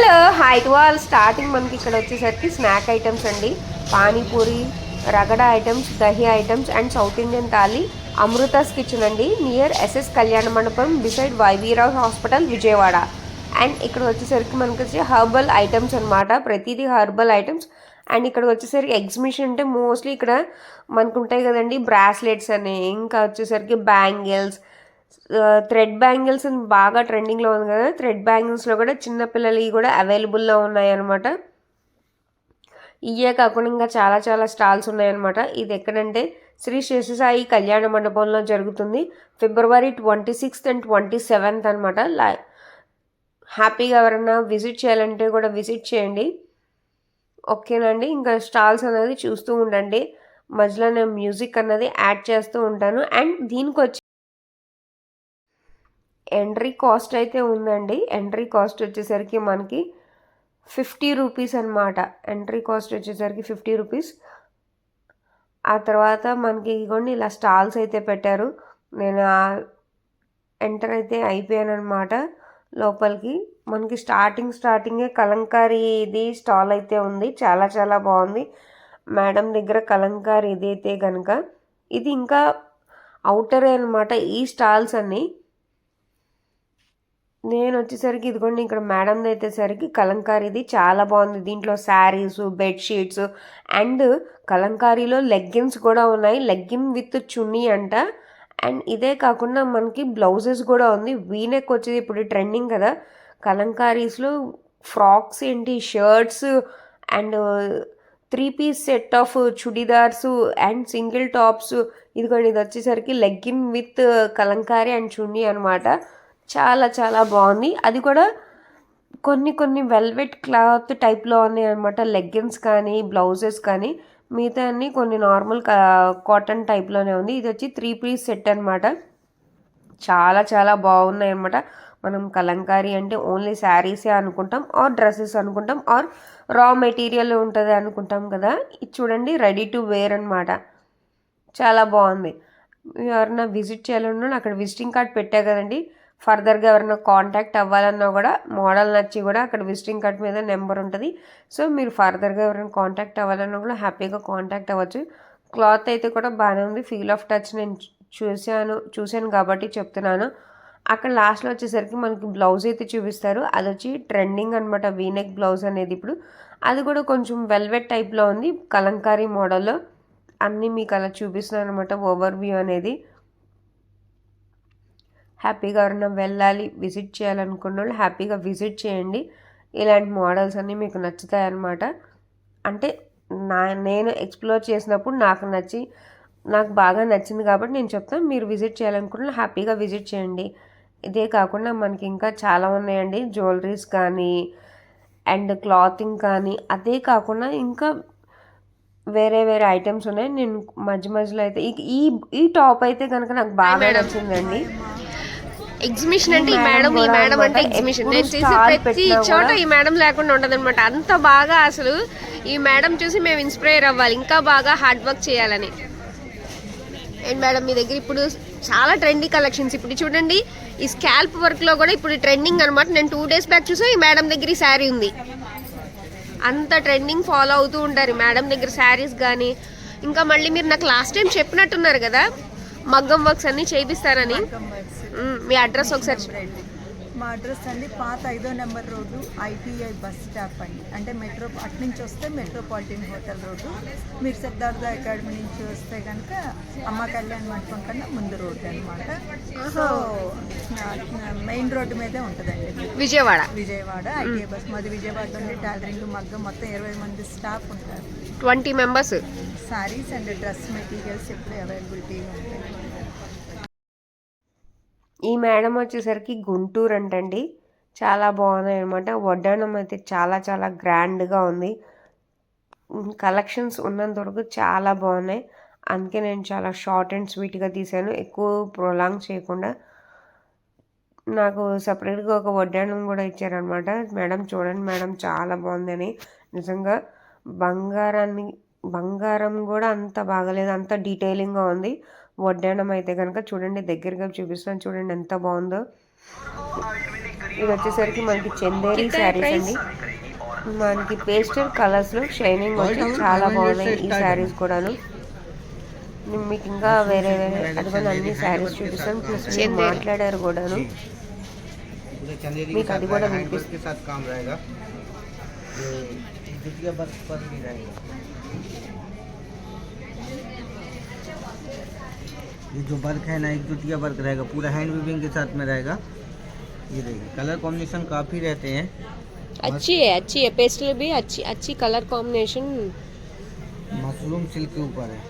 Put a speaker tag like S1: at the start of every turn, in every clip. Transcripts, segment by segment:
S1: Hello hi to all. Starting మనకి ఇక్కడ వచ్చేసరికి స్నాక్ ఐటమ్స్ అండి. పానీపూరి, రగడ items, dahi items and south Indian thali. Amrutha's kitchen అండి, నియర్ ఎస్ఎస్ కళ్యాణ మండపం beside YV Rao hospital Vijayawada. And ఇక్కడ వచ్చేసరికి మనకి వచ్చి హర్బల్ ఐటమ్స్ అనమాట, ప్రతిదీ హర్బల్ ఐటమ్స్. అండ్ ఇక్కడ వచ్చేసరికి ఎగ్జిబిషన్ అంటే మోస్ట్లీ ఇక్కడ మనకు ఉంటాయి కదండి, బ్రాస్లెట్స్ అని, ఇంకా వచ్చేసరికి బ్యాంగిల్స్, థ్రెడ్ బ్యాంగిల్స్ బాగా ట్రెండింగ్లో ఉంది కదా. థ్రెడ్ బ్యాంగిల్స్లో కూడా చిన్నపిల్లలవి కూడా అవైలబుల్లో ఉన్నాయన్నమాట. ఇవే కాకుండా ఇంకా చాలా చాలా స్టాల్స్ ఉన్నాయన్నమాట. ఇది ఎక్కడంటే శ్రీ శేషసాయి కళ్యాణ మండపంలో జరుగుతుంది. ఫిబ్రవరి 26th and 27th అనమాట. హ్యాపీగా ఎవరైనా విజిట్ చేయాలంటే కూడా విజిట్ చేయండి, ఓకేనండి. ఇంకా స్టాల్స్ అనేది చూస్తూ ఉండండి, మధ్యలో నేను మ్యూజిక్ అన్నది యాడ్ చేస్తూ ఉంటాను. అండ్ దీనికి వచ్చి ఎంట్రీ కాస్ట్ అయితే ఉందండి. ఎంట్రీ కాస్ట్ వచ్చేసరికి మనకి 50 రూపీస్ అనమాట. ఎంట్రీ కాస్ట్ వచ్చేసరికి 50 రూపీస్. ఆ తర్వాత మనకి ఇదిగోండి ఇలా స్టాల్స్ అయితే పెట్టారు. నేను ఎంటర్ అయితే అయిపోయాను అనమాట లోపలికి. మనకి స్టార్టింగే కలంకారీ ఇది స్టాల్ అయితే ఉంది, చాలా చాలా బాగుంది. మేడం దగ్గర కలంకారీ ఇది అయితే కనుక ఇది ఇంకా అవుటరే అనమాట ఈ స్టాల్స్ అన్నీ. నేను వచ్చేసరికి ఇదిగోండి ఇక్కడ మేడంది అయితేసరికి కలంకారీది చాలా బాగుంది. దీంట్లో శారీస్, బెడ్షీట్స్ అండ్ కలంకారీలో లెగ్గిన్స్ కూడా ఉన్నాయి. లెగ్గిన్ విత్ చున్నీ అంట. అండ్ ఇదే కాకుండా మనకి బ్లౌజెస్ కూడా ఉంది. వీనెక్ వచ్చేది ఇప్పుడు ట్రెండింగ్ కదా కలంకారీస్లో. ఫ్రాక్స్ ఏంటి, shirts and 3-piece set of chudidars and single tops. ఇదిగోండి ఇది వచ్చేసరికి legging with kalamkari and chunni అనమాట. చాలా చాలా బాగుంది. అది కూడా కొన్ని వెల్వెట్ క్లాత్ టైప్లో ఉన్నాయి అనమాట, లెగ్గిన్స్ కానీ బ్లౌజెస్ కానీ. మిగతా అన్ని కొన్ని నార్మల్ కాటన్ టైప్లోనే ఉంది. ఇది వచ్చి 3-piece సెట్ అనమాట. చాలా చాలా బాగున్నాయి అనమాట. మనం కలంకారీ అంటే ఓన్లీ శారీసే అనుకుంటాం, ఆర్ డ్రెస్సెస్ అనుకుంటాం, ఆర్ రా మెటీరియల్ ఉంటుంది అనుకుంటాం కదా. ఇది చూడండి రెడీ టు వేర్ అనమాట, చాలా బాగుంది. ఎవరన్నా విజిట్ చేయాలన్నా అక్కడ విజిటింగ్ కార్డ్ పెట్టా కదండి. ఫర్దర్గా ఎవరైనా కాంటాక్ట్ అవ్వాలన్నా కూడా మోడల్ నచ్చి కూడా అక్కడ విజిటింగ్ కార్డ్ మీద నెంబర్ ఉంటుంది. సో మీరు ఫర్దర్గా ఎవరైనా కాంటాక్ట్ అవ్వాలన్నా కూడా హ్యాపీగా కాంటాక్ట్ అవ్వచ్చు. క్లాత్ అయితే కూడా బాగానే ఉంది. ఫీల్ ఆఫ్ టచ్ నేను చూశాను కాబట్టి చెప్తున్నాను. అక్కడ లాస్ట్లో వచ్చేసరికి మనకి బ్లౌజ్ అయితే చూపిస్తారు. అది వచ్చి ట్రెండింగ్ అనమాట, వీనెక్ బ్లౌజ్ అనేది. ఇప్పుడు అది కూడా కొంచెం వెల్వెట్ టైప్లో ఉంది, కలంకారీ మోడల్లో. అన్నీ మీకు అలా చూపిస్తున్నాను అనమాట ఓవర్ వ్యూ అనేది. హ్యాపీగా ఎవరైనా వెళ్ళాలి, విజిట్ చేయాలనుకున్న వాళ్ళు హ్యాపీగా విజిట్ చేయండి. ఇలాంటి మోడల్స్ అన్నీ మీకు నచ్చుతాయి అన్నమాట. అంటే నేను ఎక్స్ప్లోర్ చేసినప్పుడు నాకు బాగా నచ్చింది కాబట్టి నేను చెప్తాను. మీరు విజిట్ చేయాలనుకున్న హ్యాపీగా విజిట్ చేయండి. ఇదే కాకుండా మనకి ఇంకా చాలా ఉన్నాయండి, జ్యువెలరీస్ కానీ అండ్ క్లాతింగ్ కానీ. అదే కాకుండా ఇంకా వేరే వేరే ఐటమ్స్ ఉన్నాయి. నేను మధ్యలో అయితే ఈ టాప్ అయితే కనుక నాకు బాగా నచ్చిందండి.
S2: ఎగ్జిబిషన్ అంటే ఈ మేడం అంటే ఎగ్జిబిషన్. నేను చేసే ప్రతి చోట ఈ మేడం లేకుండా ఉండదు అనమాట. అంత బాగా అసలు ఈ మేడం చూసి మేము ఇన్స్పైర్ అవ్వాలి, ఇంకా బాగా హార్డ్ వర్క్ చేయాలని. అండ్ మేడం మీ దగ్గర ఇప్పుడు చాలా ట్రెండీ కలెక్షన్స్. ఇప్పుడు చూడండి ఈ స్కాల్ప్ వర్క్ లో కూడా ఇప్పుడు ట్రెండింగ్ అనమాట. నేను 2 days బ్యాక్ చూసా ఈ మేడం దగ్గర ఈ శారీ ఉంది. అంత ట్రెండింగ్ ఫాలో అవుతూ ఉంటారు మేడం దగ్గర శారీస్ కానీ. ఇంకా మళ్ళీ మీరు నాకు లాస్ట్ టైం చెప్పినట్టున్నారు కదా మగ్గం వర్క్స్ అన్ని చేపిస్తారని. మీ అడ్రస్ ఒకసారి.
S3: మా అడ్రస్ అండి పాత 5వ number road, ITI bus stop అండి. అంటే అటు నుంచి వస్తే మెట్రోపాలిటన్ హోటల్ రోడ్డు. మీరు సిద్ధార్థ అకాడమీ నుంచి వస్తే కనుక అమ్మ కళ్యాణ్ మండపం కన్నా ముందు రోడ్డు అనమాట. సో మెయిన్ రోడ్డు మీదే ఉంటుందండి
S2: విజయవాడ.
S3: ITI bus. మాది విజయవాడలోనే టైలరింగ్, మగ్గం మొత్తం 20 మంది స్టాఫ్ ఉంటారు.
S2: 20 members.
S3: Saris and dress materials ఎప్పుడు అవైలబిలిటీగా ఉంటాయి.
S1: ఈ మేడం వచ్చేసరికి గుంటూరు అంటండి. చాలా బాగున్నాయి అనమాట. వడ్డానం అయితే చాలా చాలా గ్రాండ్గా ఉంది. కలెక్షన్స్ ఉన్నంత వరకు చాలా బాగున్నాయి. అందుకే నేను చాలా షార్ట్ అండ్ స్వీట్గా తీసాను, ఎక్కువ ప్రొలాంగ్ చేయకుండా. నాకు సపరేట్గా ఒక వడ్డానం కూడా ఇచ్చారనమాట. మేడం చూడండి మేడం చాలా బాగుందని. నిజంగా బంగారం కూడా అంత బాగలేదు, అంత డీటెయిలింగ్గా ఉంది. వడ్డానం అయితే కనుక చూడండి, దగ్గరగా చూపిస్తాను చూడండి ఎంత బాగుందో. ఇది వచ్చేసరికి మనకి చందేరి శారీస్ అండి. మనకి పేస్టల్ కలర్స్లో షైనింగ్ వచ్చి చాలా బాగున్నాయి ఈ శారీస్ కూడాను. మీకు ఇంకా వేరే వేరే అదిగోండి అన్ని శారీస్ చూపిస్తాను. ప్లస్ మీరు మాట్లాడారు కూడాను, మీకు అది కూడా వినిపిస్తుంది.
S4: ये जो वर्क है ना, एक जुटिया वर्क रहेगा, पूरा हैंड वीविंग के साथ में रहेगा. ये देखिए कलर कॉम्बिनेशन काफ़ी रहते हैं.
S2: अच्छी है पेस्टल भी अच्छी कलर कॉम्बिनेशन.
S4: मशरूम सिल्क के ऊपर है.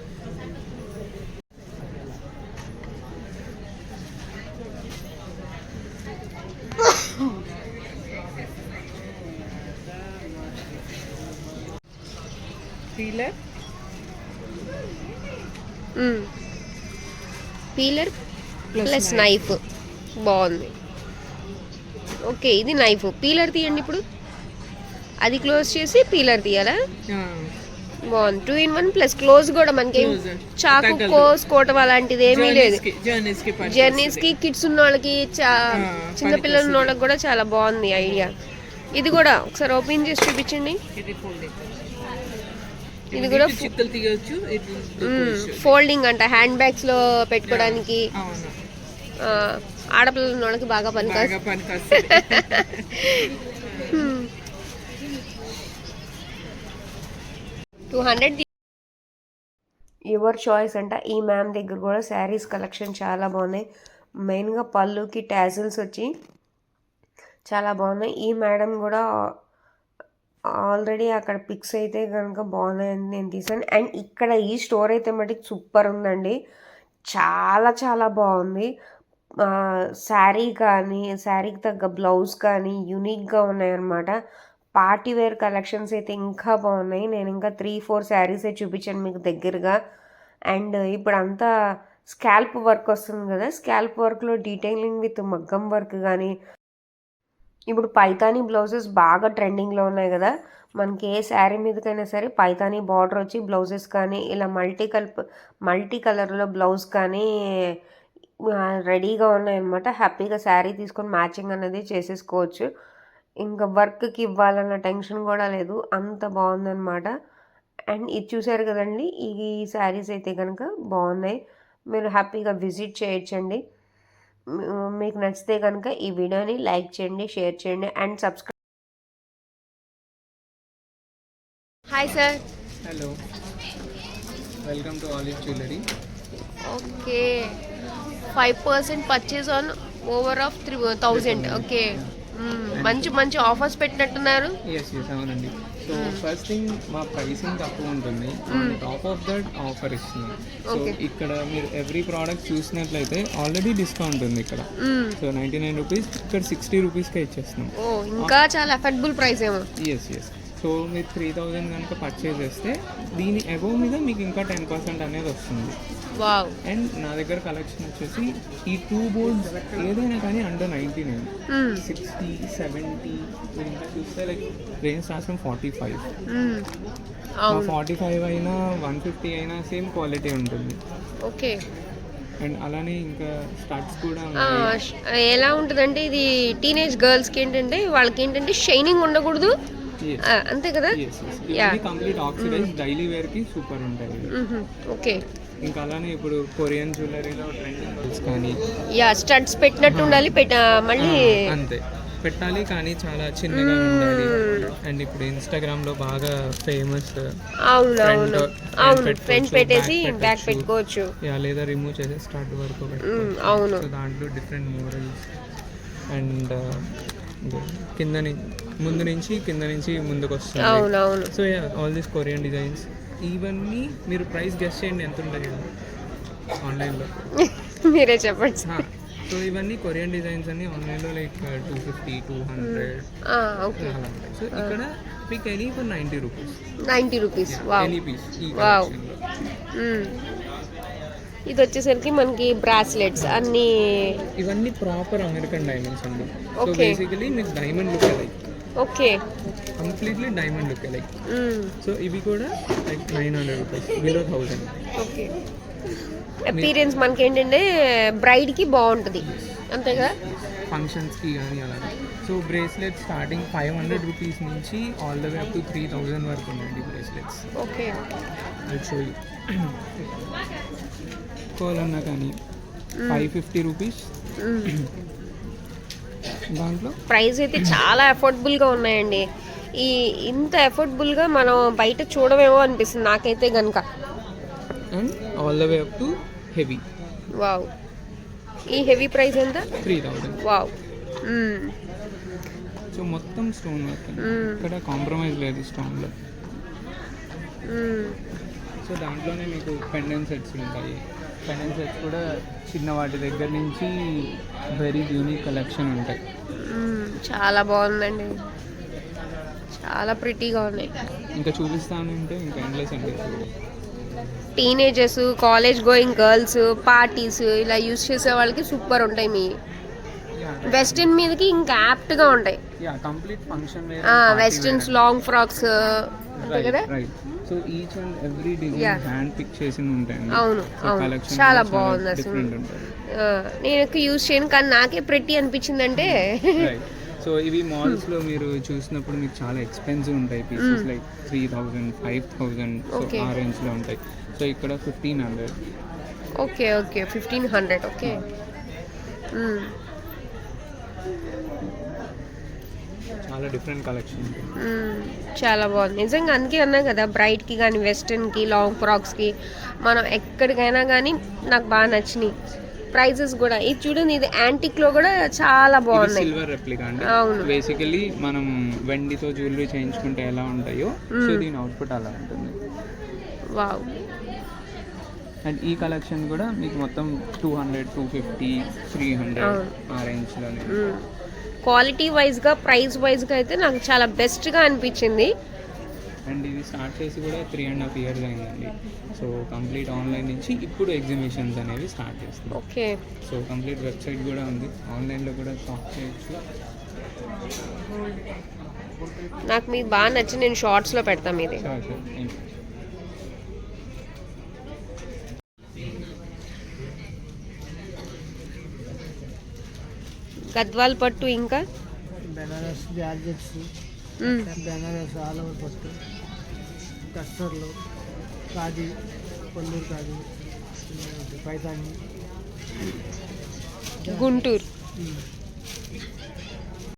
S2: పీలర్ ప్లస్ నైఫ్ బాగుంది. ఓకే, ఇది నైఫ్. పీలర్ తీయండి ఇప్పుడు. అది క్లోజ్ చేసి పీలర్ తీయాలా? బాగుంది. 2 in 1 ప్లస్ క్లోజ్ కూడా మనకి చాకు కోసుకోవటం అలాంటిది ఏమీ లేదు. జర్నీస్ కి కిడ్స్ ఉన్న వాళ్ళకి చిన్న పిల్లలు ఉన్న వాళ్ళకి కూడా చాలా బాగుంది ఐడియా. ఇది కూడా ఒకసారి ఓపెన్ చేసి చూపించండి. ఇది కూడా ఫోల్డింగ్ అంట, హ్యాండ్ బ్యాగ్స్ లో పెట్టుకోవడానికి. ఆడపిల్లలు ఉన్న వాళ్ళకి బాగా పనికొస్తుంది.
S1: యువర్ చాయిస్ అంట. ఈ మ్యామ్ దగ్గర కూడా శారీస్ కలెక్షన్ చాలా బాగున్నాయి. మెయిన్గా పళ్ళుకి టాజిల్స్ వచ్చి చాలా బాగున్నాయి. ఈ మేడం కూడా ఆల్రెడీ అక్కడ పిక్స్ అయితే కనుక బాగున్నాయని నేను తీసాను. అండ్ ఇక్కడ ఈ స్టోర్ అయితే మటుకు సూపర్ ఉందండి, చాలా చాలా బాగుంది. శారీ కానీ శారీకి తగ్గ బ్లౌజ్ కానీ యూనిక్గా ఉన్నాయన్నమాట. పార్టీ వేర్ కలెక్షన్స్ అయితే ఇంకా బాగున్నాయి. నేను ఇంకా 3-4 శారీసే చూపించాను మీకు దగ్గరగా. అండ్ ఇప్పుడు అంతా స్కాల్ప్ వర్క్ వస్తుంది కదా, స్కాల్ప్ వర్క్లో డీటెయిలింగ్ విత్ మగ్గం వర్క్ కానీ, ఇప్పుడు పైతానీ బ్లౌజెస్ బాగా ట్రెండింగ్లో ఉన్నాయి కదా. మనకి ఏ శారీ మీదకైనా సరే పైతానీ బార్డర్ వచ్చి బ్లౌజెస్ కానీ ఇలా మల్టీ కలర్లో బ్లౌజ్ కానీ రెడీగా ఉన్నాయన్నమాట. హ్యాపీగా శారీ తీసుకొని మ్యాచింగ్ అనేది చేసేసుకోవచ్చు. ఇంకా వర్క్కి ఇవ్వాలన్న టెన్షన్ కూడా లేదు, అంత బాగుందన్నమాట. అండ్ ఇది చూసారు కదండి, ఈ శారీస్ అయితే కనుక బాగున్నాయి, మీరు హ్యాపీగా విజిట్ చేయొచ్చండి. మీకు నచ్చితే కనుక ఈ వీడియోని లైక్ చేయండి, షేర్ చేయండి and subscribe.
S2: Hi sir.
S5: Hello, welcome to olive jewellery.
S2: Okay, 5% purchase on over of 3,000. Okay, మంచి ఆఫర్స్ పెట్టినట్టున్నారు.
S5: ఎస్ అవునండి. సో ఫస్ట్ థింగ్, మా ప్రైసింగ్ తక్కువ ఉంటుంది, టాప్ ఆఫ్ దట్ ఆఫర్ ఇస్తున్నాం. సో ఇక్కడ మీరు ఎవ్రీ ప్రోడక్ట్ చూసినట్లయితే ఆల్రెడీ డిస్కౌంట్ ఉంది ఇక్కడ. సో 99 రూపీస్ ఇక్కడ 60 రూపీస్కే ఇచ్చేస్తున్నాం.
S2: ఇంకా చాలా అఫోర్డబుల్ ప్రైస్ ఏమో.
S5: ఎస్. సో మీరు 3,000 కనుక పర్చేజ్ చేస్తే దీని అబోవ్ మీద మీకు ఇంకా 10% అనేది వస్తుంది.
S2: వావ్.
S5: అండ్ నా దగ్గర కలెక్షన్ వచ్చేసి ఈ 2 బోర్డ్స్ ఏదైనా కానీ అండర్ 99, 60, 70 ఇంకా చూస్తే లైక్ రేంజ్ స్టార్ట్స్ ఫ్రమ్ 45. 45 అయినా 150 అయినా సేమ్ క్వాలిటీ ఉంటుంది.
S2: ఓకే.
S5: అండ్ అలానే ఇంకా స్టార్ట్స్ కూడా
S2: ఎలా ఉంటుందంటే, ఇది టీనేజ్ గర్ల్స్కి ఏంటంటే వాళ్ళకి ఏంటంటే షైనింగ్ ఉండకూడదు, అంతే కదా.
S5: కంప్లీట్ ఆక్సిడైజ్ డైలీ వేర్ కి సూపర్ ఉంటాయి.
S2: ఓకే.
S5: ఇంకా అలానే ఇప్పుడు కొరియన్ జ్యువెలరీలో ట్రెండింగ్ కానీ
S2: స్టడ్స్ పెట్టినట్టు ఉండాలి, మళ్ళీ
S5: అంతే పెట్టాలి, కానీ చాలా చిన్నగా ఉండాలి. అండ్ ఇప్పుడు ఇన్స్టాగ్రామ్ లో బాగా ఫేమస్.
S2: అవును, ఫ్రంట్ పెట్టేసి బ్యాక్ పెట్టుకోవచ్చు,
S5: లేదా రిమూవ్ చేసి స్టార్ట్ వరకు.
S2: అవును,
S5: దాంట్లో డిఫరెంట్ మోడల్స్ అండ్ ముందు నుంచి ముందుకు వస్తుంది.
S2: అవునవును.
S5: So all these Korean designs, ఇవన్నీ మీరు ప్రైస్ గెస్ చేయండి ఎంత ఉంటాయి ఆన్లైన్లో.
S2: మీరే చెప్పండి.
S5: సో ఇవన్నీ కొరియన్ డిజైన్స్ అన్ని ఆన్లైన్లో లైక్ 250, 200.
S2: ఓకే.
S5: సో ఇక్కడ pick any for 90 rupees.
S2: 90 rupees.
S5: Any piece.
S2: ఇది వచ్చేసరికి మనకి బ్రాస్లెట్స్ అన్ని,
S5: ఇవన్నీ ప్రాపర్ అమెరికన్ డైమండ్స్ అండి. సో బేసికలీ మీకు diamond look like.
S2: Okay,
S5: completely diamond look like. So ఇవి కూడా like 900 rupees, below 1000.
S2: Okay. Appearance మనకి ఏంటంటే బ్రైడ్ కి బాగుంటుంది, అంతే కదా,
S5: ఫంక్షన్స్ కి కానీ అలా. సో బ్రేస్లెట్ స్టార్టింగ్ 500 రూపీస్ నుంచి all the way up to 3000 వరకు ఉన్నాయండి బ్రేస్లెట్స్.
S2: ఓకే.
S5: షో యూ కోవాలన్నా కానీ 550 రూపీస్. దాంట్లో
S2: ప్రైస్ అయితే చాలా అఫోర్డబుల్గా ఉన్నాయండి. ఇంత అఫోర్డబుల్గా మనం బయట చూడమేమో అనిపిస్తుంది నాకైతే కనుక.
S5: And all the way up to heavy.
S2: Wow. ఈ హెవీ ప్రైస్ ఎంత?
S5: 3000.
S2: వావ్.
S5: సో మొత్తం స్టోన్ వర్క్, ఇక్కడ కాంప్రమైజ్ లేదు స్టోన్లో. సో దాంట్లోనే మీకు పెండెంట్ సెట్స్ ఉంటాయి. పెండెంట్ సెట్స్ కూడా చిన్న వాటి దగ్గర నుంచి వెరీ యూనిక్ కలెక్షన్ ఉంటాయి.
S2: చాలా బాగుందండి, చాలా ప్రిటీగా ఉన్నాయి.
S5: ఇంకా చూపిస్తానంటే ఇంకా ఎండ్లెస్ అండి.
S2: Teenagers, college going girls, parties ఇలా యూజ్ చేసే వాళ్ళకి సూపర్ ఉంటాయి. మీ వెస్టర్న్ మీదకి ఇంకా యాప్ట్గా ఉంటాయి.
S5: Complete function
S2: westerns, long frocks కదా.
S5: Right. So each and every design hand pick చేసి ఉంటాయండి.
S2: అవును అవును, చాలా బాగుంది అసలు. నేను ఎక్కువ యూజ్ చేయను కానీ నాకే ప్రెట్టి అనిపించింది అంటే.
S5: సో ఇవి మాల్స్లో మీరు చూసినప్పుడు మీకు చాలా ఎక్స్పెన్సివ్ ఉంటాయి పీసెస్, లైక్ 3000, 5000 ఆ రేంజ్లో ఉంటాయి. సో ఇక్కడ 1500.
S2: Okay okay, 1500. ఓకే.
S5: చాలా డిఫరెంట్ కలెక్షన్.
S2: చాలా బాగుంది నిజంగా. అందుకే అన్నా కదా, బ్రైట్కి కానీ వెస్టర్న్కి లాంగ్ ఫ్రాక్స్కి మనం ఎక్కడికైనా కానీ నాకు బాగా నచ్చినాయి. ప్రైజెస్ కూడా ఇది చూడండి, ఇది యాంటిక్లో కూడా చాలా బాగున్నాయి.
S5: సిల్వర్ రెప్లికా అండి.
S2: అవును.
S5: బేసికలీ మనం వెండితో జ్యువెలరీ చేయించుకుంటే ఎలా ఉంటాయో సో దీని అవుట్పుట్ అలా ఉంటుంది.
S2: వావ్.
S5: అండ్ ఈ కలెక్షన్ కూడా మీకు మొత్తం 200, 250, 300 ఆ రేంజ్లోనే.
S2: క్వాలిటీ వైజ్గా, ప్రైస్ వైజ్గా అయితే నాకు చాలా బెస్ట్గా అనిపించింది.
S5: అండ్ ఇది స్టార్ట్ చేసి కూడా 3.5 years అయిందండి. సో కంప్లీట్ ఆన్లైన్ నుంచి ఇప్పుడు ఎగ్జిబిషన్స్ అనేవి స్టార్ట్ చేస్తుంది.
S2: ఓకే.
S5: సో కంప్లీట్ వెబ్సైట్ కూడా ఉంది, ఆన్లైన్లో కూడా షాప్ చేయొచ్చు.
S2: నాకు మీకు బాగా నచ్చి నేను షార్ట్స్లో పెడతాను ఇది.
S5: Sir thank you.
S2: గద్వాల్ పట్టు, ఇంకా
S6: Banaras georgettes, Banaras all over పట్టు, కస్టర్లు, ఖాదీ, కొల్లూరు ఖాదీ, పైతాని,
S2: గుంటూరు.